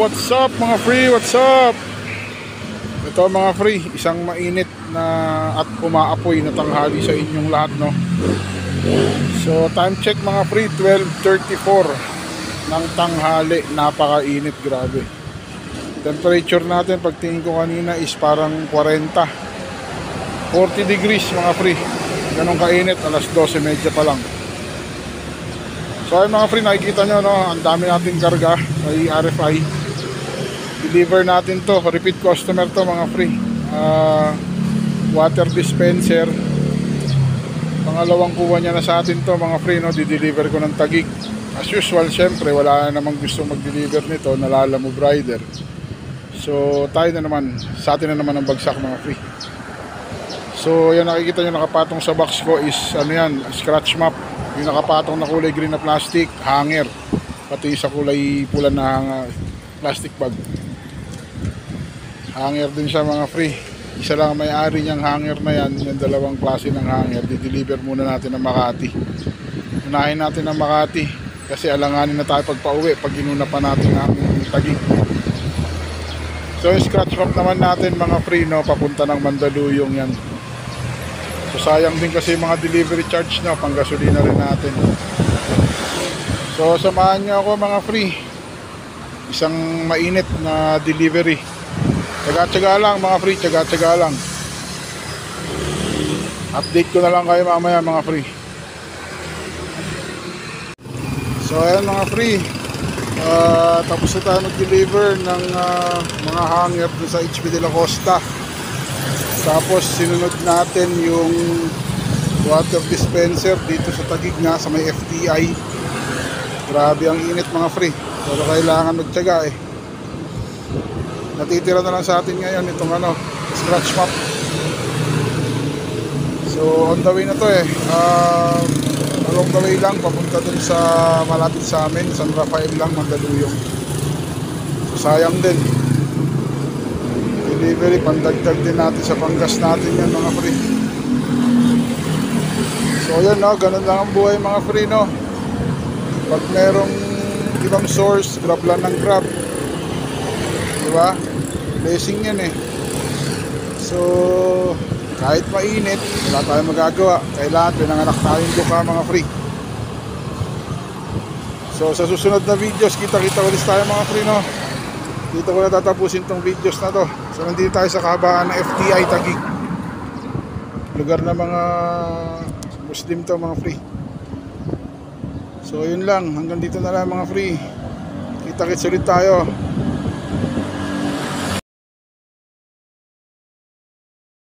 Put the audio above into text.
what's up mga free? What's up? Ito mga free, isang mainit na at umaapoy na tanghali sa inyong lahat, no? So time check mga free, 12:34 ng tanghali. Napakainit, grabe. Temperature natin pagtingin ko kanina is parang 40 degrees mga free. Ganong kainit, alas 12:30 pa lang. So ayun mga free, nakikita nyo, no? Ang dami nating karga may RFI. Deliver natin to, repeat customer to mga free. Water dispenser, pangalawang kuha niya na sa atin to mga free, no? Di-deliver ko ng Taguig. As usual, syempre wala namang gusto mag-deliver nito, nalalamove rider. So tayo na naman, sa atin na naman ang bagsak mga free. So yan, nakikita nyo nakapatong sa box ko is ano yan, scratch map. Yung nakapatong na kulay green na plastic, hanger. Pati sa kulay pula na plastic bag, hanger din siya mga free. Isa lang may-ari niyang hanger na yan. Yung dalawang klase ng hanger, di-deliver muna natin ng Makati. Unahin natin ng Makati kasi alanganin na tayo pagpa-uwi pag inuna pa natin ang Taguig. So yung scratch map naman natin mga free, no, papunta ng Mandaluyong yan. So sayang din kasi mga delivery charge na, pang gasolina rin natin. So samahan nyo ako mga free, isang mainit na delivery. Tsaga-tsaga lang mga free, tsaga-tsaga lang. Update ko na lang kayo mamaya mga free. So ayan mga free, tapos na tayo mag-deliver ng mga hanger sa HB de la Costa. Tapos sinunod natin yung water dispenser dito sa Taguig na sa may FTI. Grabe ang init mga free, pero kailangan magtyaga eh. Natitira na lang sa atin ngayon itong ano, scratch map. So on the way na to eh, along the way lang papunta dun sa malapit sa amin, San Rafael lang, Mandaluyong. So sayang din, delivery, pandagdag din natin sa panggas natin yan mga free. So yan, no, ganun lang ang buhay mga free, no. Pag merong ibang source, grab lang ng grab, diba? Blessing yan eh. So kahit mainit, wala tayong magagawa. Kailangan pinanganak tayong duka mga free. So sa susunod na videos, kita-kita ulit tayo mga free, no. Dito ko na tatapusin tong videos na to. So nandito tayo sa kahabaan ng FTI Taguig, lugar na mga Muslim to mga free. So yun lang, hanggang dito na lang mga free. Kita-kits ulit tayo.